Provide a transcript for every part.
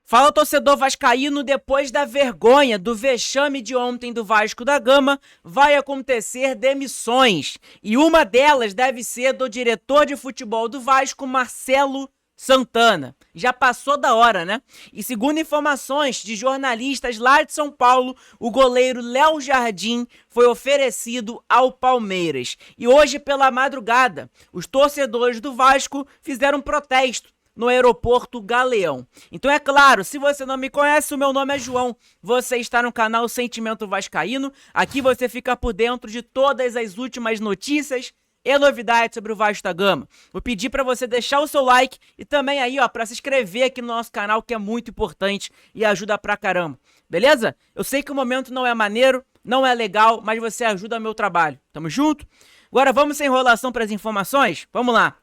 Fala, torcedor vascaíno, depois da vergonha do vexame de ontem do Vasco da Gama, vai acontecer demissões. E uma delas deve ser do diretor de futebol do Vasco, Marcelo Santana. Já passou da hora, né? E segundo informações de jornalistas lá de São Paulo, o goleiro Léo Jardim foi oferecido ao Palmeiras. E hoje, pela madrugada, os torcedores do Vasco fizeram um protesto no aeroporto Galeão. Então é claro, se você não me conhece, o meu nome é João, você está no canal Sentimento Vascaíno, aqui você fica por dentro de todas as últimas notícias e novidades sobre o Vasco da Gama. Vou pedir para você deixar o seu like e também aí, ó, para se inscrever aqui no nosso canal, que é muito importante e ajuda pra caramba, beleza? Eu sei que o momento não é maneiro, não é legal, mas você ajuda o meu trabalho. Tamo junto? Agora vamos sem enrolação para as informações? Vamos lá.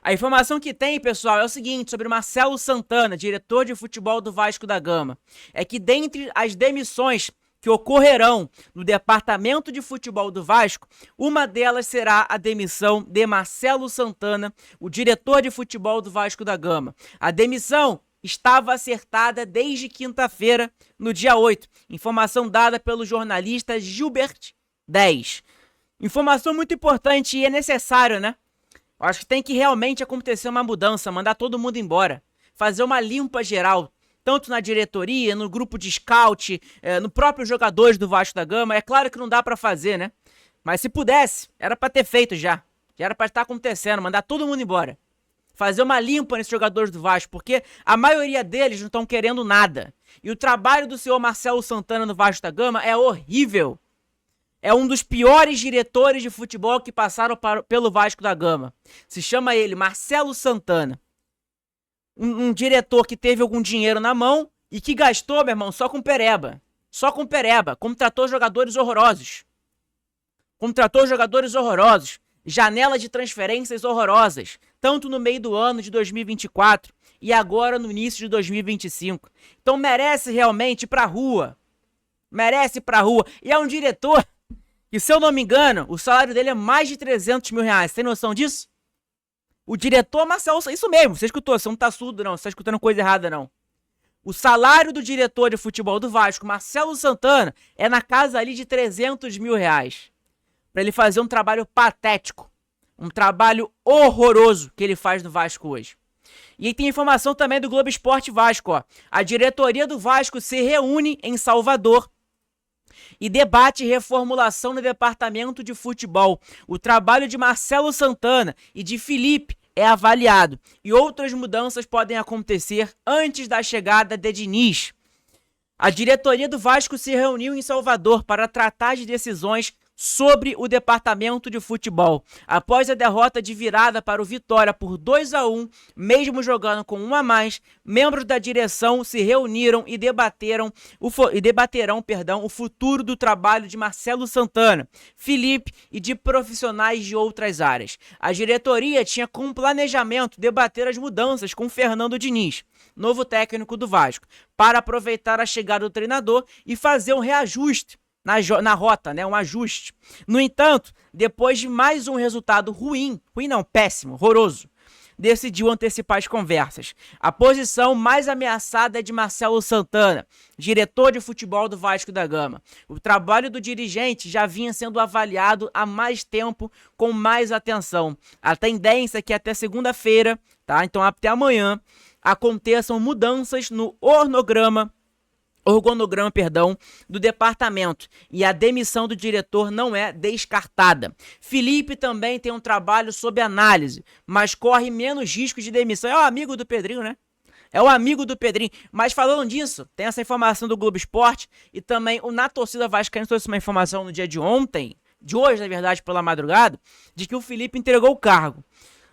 A informação que tem, pessoal, é o seguinte, sobre Marcelo Santana, diretor de futebol do Vasco da Gama. É que dentre as demissões que ocorrerão no departamento de futebol do Vasco, uma delas será a demissão de Marcelo Santana, o diretor de futebol do Vasco da Gama. A demissão estava acertada desde quinta-feira, no dia 8. Informação dada pelo jornalista Gilbert 10. Informação muito importante e é necessário, né? Eu acho que tem que realmente acontecer uma mudança, mandar todo mundo embora, fazer uma limpa geral, tanto na diretoria, no grupo de scout, no próprio jogadores do Vasco da Gama. É claro que não dá pra fazer, né? Mas se pudesse, era pra ter feito já. Já era pra estar acontecendo, mandar todo mundo embora. Fazer uma limpa nesses jogadores do Vasco, porque a maioria deles não estão querendo nada. E o trabalho do senhor Marcelo Santana no Vasco da Gama é horrível. É um dos piores diretores de futebol que passaram pelo Vasco da Gama. Se chama ele Marcelo Santana. Um diretor que teve algum dinheiro na mão e que gastou, meu irmão, só com pereba. Só com pereba. Contratou jogadores horrorosos. Janela de transferências horrorosas. Tanto no meio do ano de 2024 e agora no início de 2025. Então merece realmente ir pra rua. E é um diretor que, se eu não me engano, o salário dele é mais de 300 mil reais. Tem noção disso? O diretor Marcelo... Isso mesmo, você escutou, você não tá surdo não, você tá escutando coisa errada não. O salário do diretor de futebol do Vasco, Marcelo Santana, é na casa ali de 300 mil reais. Pra ele fazer um trabalho patético. Um trabalho horroroso que ele faz no Vasco hoje. E aí tem informação também do Globo Esporte Vasco, ó. A diretoria do Vasco se reúne em Salvador e debate reformulação no departamento de futebol. O trabalho de Marcelo Santana e de Felipe é avaliado. E outras mudanças podem acontecer antes da chegada de Diniz. A diretoria do Vasco se reuniu em Salvador para tratar de decisões sobre o departamento de futebol. Após a derrota de virada para o Vitória por 2-1, mesmo jogando com um a mais, membros da direção se reuniram e debaterão o futuro do trabalho de Marcelo Santana, Felipe e de profissionais de outras áreas. A diretoria tinha como planejamento debater as mudanças com Fernando Diniz, novo técnico do Vasco, para aproveitar a chegada do treinador e fazer um reajuste na rota, né? Um ajuste. No entanto, depois de mais um resultado péssimo, horroroso, decidiu antecipar as conversas. A posição mais ameaçada é de Marcelo Santana, diretor de futebol do Vasco da Gama. O trabalho do dirigente já vinha sendo avaliado há mais tempo, com mais atenção. A tendência é que até segunda-feira, tá? Então até amanhã, aconteçam mudanças no organograma do departamento, e a demissão do diretor não é descartada. Felipe também tem um trabalho sob análise, mas corre menos risco de demissão. É o amigo do Pedrinho, né? Mas falando disso, tem essa informação do Globo Esporte e também na torcida vascaína trouxe uma informação no dia de hoje, na verdade, pela madrugada, de que o Felipe entregou o cargo.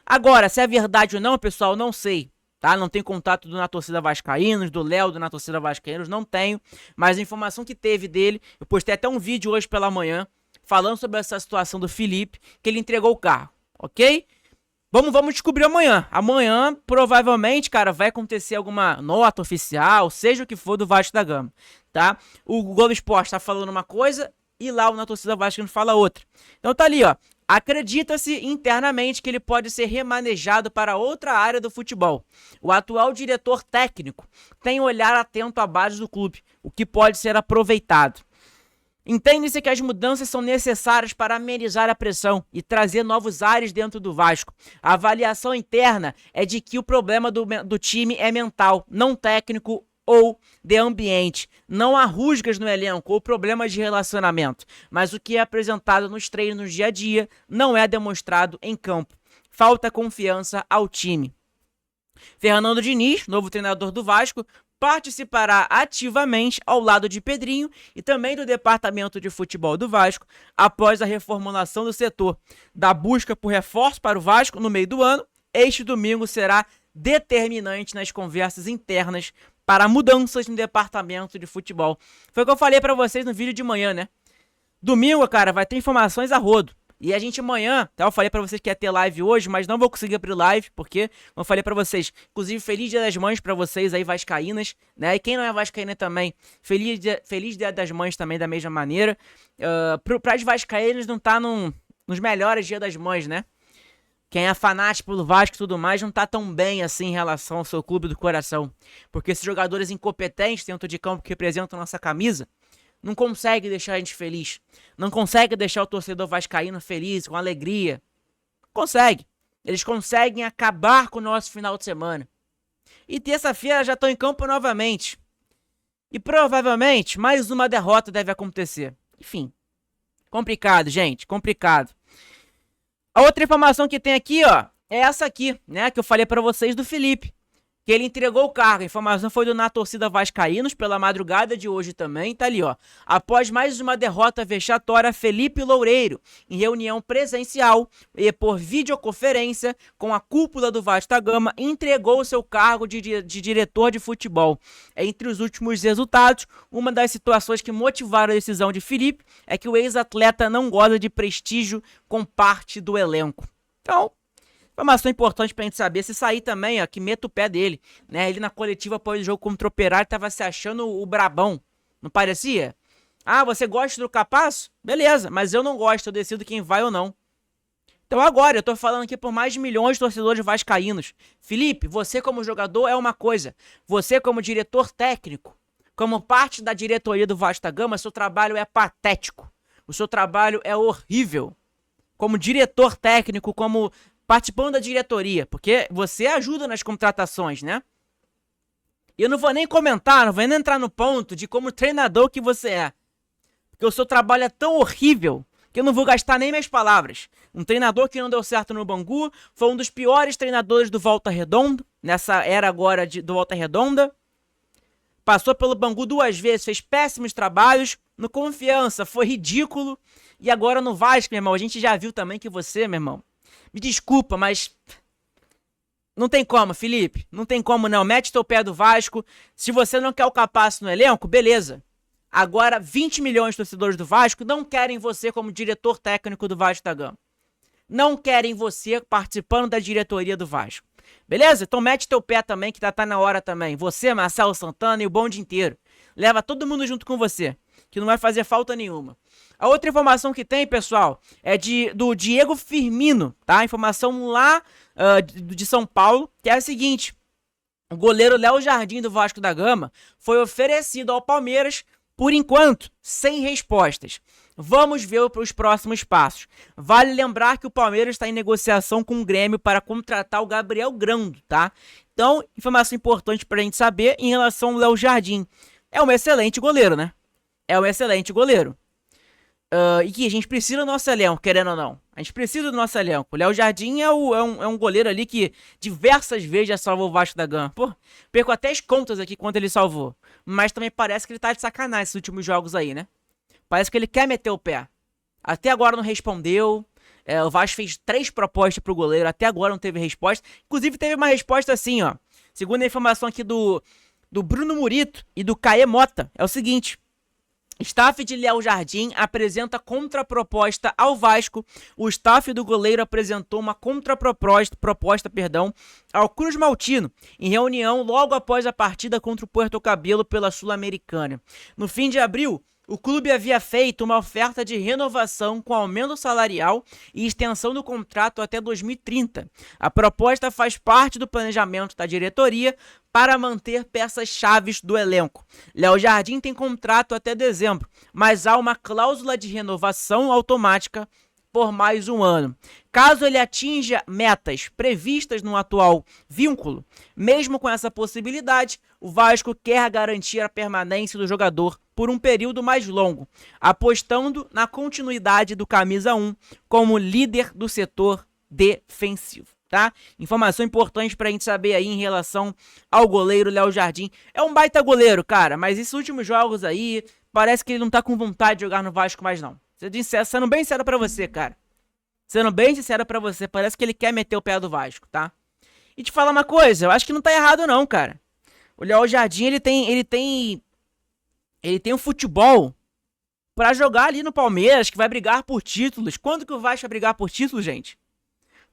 Agora, se é verdade ou não, pessoal, não sei. Tá? Não tem contato na torcida vascaínos, do Léo na torcida vascaínos, não tenho, mas a informação que teve dele, eu postei até um vídeo hoje pela manhã, falando sobre essa situação do Felipe, que ele entregou o carro, ok? Vamos descobrir amanhã. Amanhã, provavelmente, cara, vai acontecer alguma nota oficial, seja o que for, do Vasco da Gama, tá? O Globo Esporte tá falando uma coisa e lá o na torcida vascaína fala outra. Então tá ali, ó. Acredita-se internamente que ele pode ser remanejado para outra área do futebol. O atual diretor técnico tem um olhar atento à base do clube, o que pode ser aproveitado. Entende-se que as mudanças são necessárias para amenizar a pressão e trazer novos ares dentro do Vasco. A avaliação interna é de que o problema do time é mental, não técnico ou de ambiente. Não há rusgas no elenco ou problemas de relacionamento, mas o que é apresentado nos treinos no dia a dia não é demonstrado em campo. Falta confiança ao time. Fernando Diniz, novo treinador do Vasco, participará ativamente ao lado de Pedrinho e também do departamento de futebol do Vasco após a reformulação do setor. Da busca por reforço para o Vasco no meio do ano, este domingo será determinante nas conversas internas para mudanças no departamento de futebol. Foi o que eu falei para vocês no vídeo de manhã, né? Domingo, cara, vai ter informações a rodo. E a gente amanhã, tá? Eu falei pra vocês que ia ter live hoje, mas não vou conseguir abrir live, porque, como eu falei pra vocês, inclusive, feliz Dia das Mães pra vocês aí, vascaínas, né? E quem não é vascaína também, feliz Dia das Mães também, da mesma maneira. Pras vascaínas não tá nos melhores Dia das Mães, né? Quem é fanático pelo Vasco e tudo mais não tá tão bem assim em relação ao seu clube do coração. Porque esses jogadores incompetentes dentro de campo que representam nossa camisa não conseguem deixar a gente feliz. Não conseguem deixar o torcedor vascaíno feliz, com alegria. Consegue. Eles conseguem acabar com o nosso final de semana. E terça-feira já estão em campo novamente. E provavelmente mais uma derrota deve acontecer. Enfim. Complicado, gente. Complicado. A outra informação que tem aqui, ó, é essa aqui, né, que eu falei pra vocês do Felipe, que ele entregou o cargo. A informação foi do Na Torcida Vascaínos pela madrugada de hoje também, tá ali, ó. Após mais uma derrota vexatória, Felipe Loureiro, em reunião presencial e por videoconferência com a cúpula do Vasco da Gama, entregou o seu cargo de diretor de futebol. Entre os últimos resultados, uma das situações que motivaram a decisão de Felipe é que o ex-atleta não goza de prestígio com parte do elenco. Então, informação importante pra gente saber. Se sair também, ó, que meta o pé dele, né? Ele na coletiva após o jogo contra o Operário tava se achando o brabão. Não parecia? Ah, você gosta do Capasso? Beleza, mas eu não gosto, eu decido quem vai ou não. Então agora, eu tô falando aqui por mais de milhões de torcedores vascaínos. Felipe, você como jogador é uma coisa. Você como diretor técnico, como parte da diretoria do Vasco da Gama, seu trabalho é patético. O seu trabalho é horrível. Como diretor técnico, como participando da diretoria, porque você ajuda nas contratações, né? E eu não vou nem comentar, não vou nem entrar no ponto de como treinador que você é. Porque o seu trabalho é tão horrível que eu não vou gastar nem minhas palavras. Um treinador que não deu certo no Bangu, foi um dos piores treinadores do Volta Redonda, nessa era agora do Volta Redonda. Passou pelo Bangu 2 vezes, fez péssimos trabalhos. No Confiança, foi ridículo. E agora no Vasco, meu irmão, a gente já viu também que você, meu irmão, me desculpa, mas não tem como, Felipe. Não tem como não. Mete teu pé do Vasco. Se você não quer o Capasso no elenco, beleza. Agora, 20 milhões de torcedores do Vasco não querem você como diretor técnico do Vasco da Gama. Não querem você participando da diretoria do Vasco. Beleza? Então mete teu pé também, que tá na hora também. Você, Marcelo Santana e o bonde inteiro. Leva todo mundo junto com você, que não vai fazer falta nenhuma. A outra informação que tem, pessoal, é do Diego Firmino, tá? Informação lá de São Paulo, que é a seguinte. O goleiro Léo Jardim do Vasco da Gama foi oferecido ao Palmeiras, por enquanto, sem respostas. Vamos ver os próximos passos. Vale lembrar que o Palmeiras está em negociação com o Grêmio para contratar o Gabriel Grando, tá? Então, informação importante pra gente saber em relação ao Léo Jardim. É um excelente goleiro, né? É um excelente goleiro. E que a gente precisa do nosso elenco, querendo ou não. A gente precisa do nosso elenco. O Léo Jardim é um goleiro ali que diversas vezes já salvou o Vasco da Gama. Pô, perco até as contas aqui quanto ele salvou. Mas também parece que ele tá de sacanagem esses últimos jogos aí, né? Parece que ele quer meter o pé. Até agora não respondeu. O Vasco fez 3 propostas pro goleiro. Até agora não teve resposta. Inclusive teve uma resposta assim, ó. Segundo a informação aqui do Bruno Murito e do Caê Mota. É o seguinte. Staff de Léo Jardim apresenta contraproposta ao Vasco. O staff do goleiro apresentou uma contraproposta ao Cruz Maltino, em reunião logo após a partida contra o Puerto Cabelo pela Sul-Americana. No fim de abril, O clube havia feito uma oferta de renovação com aumento salarial e extensão do contrato até 2030. A proposta faz parte do planejamento da diretoria para manter peças-chave do elenco. Léo Jardim tem contrato até dezembro, mas há uma cláusula de renovação automática por mais um ano. Caso ele atinja metas previstas no atual vínculo, mesmo com essa possibilidade, o Vasco quer garantir a permanência do jogador por um período mais longo, apostando na continuidade do camisa 1 como líder do setor defensivo. Tá? Informação importante pra gente saber aí em relação ao goleiro Léo Jardim. É um baita goleiro, cara, mas esses últimos jogos aí, parece que ele não tá com vontade de jogar no Vasco mais não. Sendo bem sincero pra você, cara. Sendo bem sincero pra você, parece que ele quer meter o pé do Vasco, tá? E te falar uma coisa, eu acho que não tá errado não, cara. O Léo Jardim, ele tem um futebol pra jogar ali no Palmeiras, que vai brigar por títulos. Quando que o Vasco vai brigar por títulos, gente?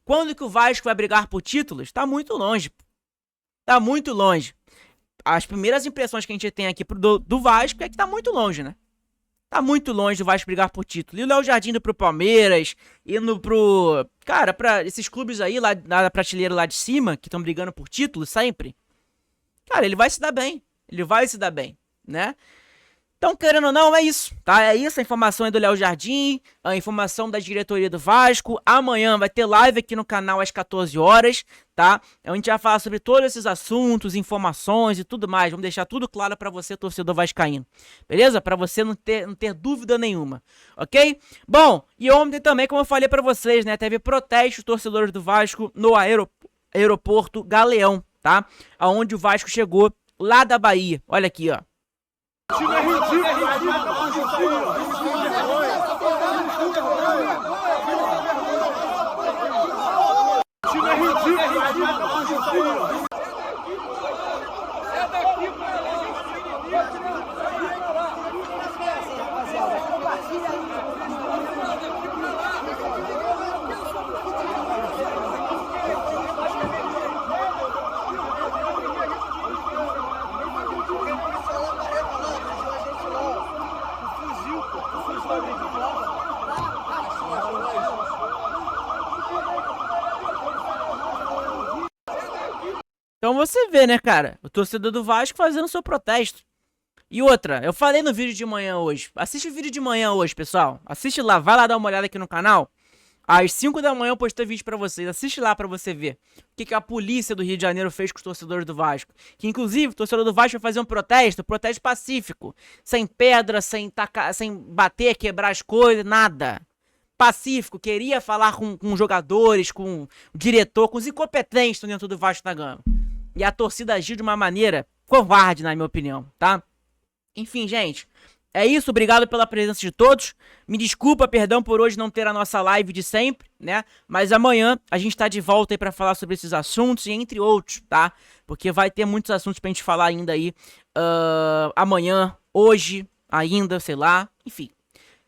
Quando que o Vasco vai brigar por títulos? Tá muito longe. Tá muito longe. As primeiras impressões que a gente tem aqui do Vasco é que tá muito longe, né? Tá muito longe do Vasco brigar por título. E o Léo Jardim indo pro Palmeiras, indo pro... Cara, pra esses clubes aí, lá na prateleira lá de cima, que estão brigando por título sempre. Cara, ele vai se dar bem. Ele vai se dar bem, né? Então, querendo ou não, é isso, tá? É isso, a informação é do Léo Jardim, a informação da diretoria do Vasco. Amanhã vai ter live aqui no canal às 14 horas, tá? A gente vai falar sobre todos esses assuntos, informações e tudo mais. Vamos deixar tudo claro pra você, torcedor vascaíno. Beleza? Pra você não ter dúvida nenhuma, ok? Bom, e ontem também, como eu falei pra vocês, né? Teve protestos torcedores do Vasco no aeroporto Galeão, tá? Aonde o Vasco chegou lá da Bahia. Olha aqui, ó. Time é ridículo, Então você vê, né, cara? O torcedor do Vasco fazendo seu protesto. E outra, eu falei no vídeo de manhã hoje. Assiste o vídeo de manhã hoje, pessoal. Assiste lá, vai lá dar uma olhada aqui no canal. Às 5 da manhã eu postei vídeo pra vocês. Assiste lá pra você ver o que a polícia do Rio de Janeiro fez com os torcedores do Vasco. Que inclusive o torcedor do Vasco vai fazer um protesto pacífico. Sem pedra, sem bater, quebrar as coisas, nada. Pacífico, queria falar com jogadores, com o diretor, com os incompetentes dentro do Vasco da Gama. E a torcida agiu de uma maneira covarde, na minha opinião, tá? Enfim, gente, é isso. Obrigado pela presença de todos. Me desculpa, perdão por hoje não ter a nossa live de sempre, né? Mas amanhã a gente tá de volta aí pra falar sobre esses assuntos e entre outros, tá? Porque vai ter muitos assuntos pra gente falar ainda aí amanhã, hoje, ainda, sei lá, enfim.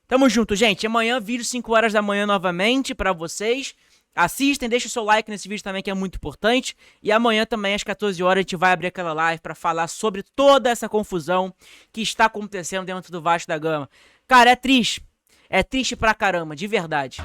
Tamo junto, gente. Amanhã, vídeo 5 horas da manhã novamente pra vocês. Assistem, deixa o seu like nesse vídeo também, que é muito importante. E amanhã também, às 14 horas, a gente vai abrir aquela live pra falar sobre toda essa confusão que está acontecendo dentro do Vasco da Gama. Cara, é triste. É triste pra caramba, de verdade.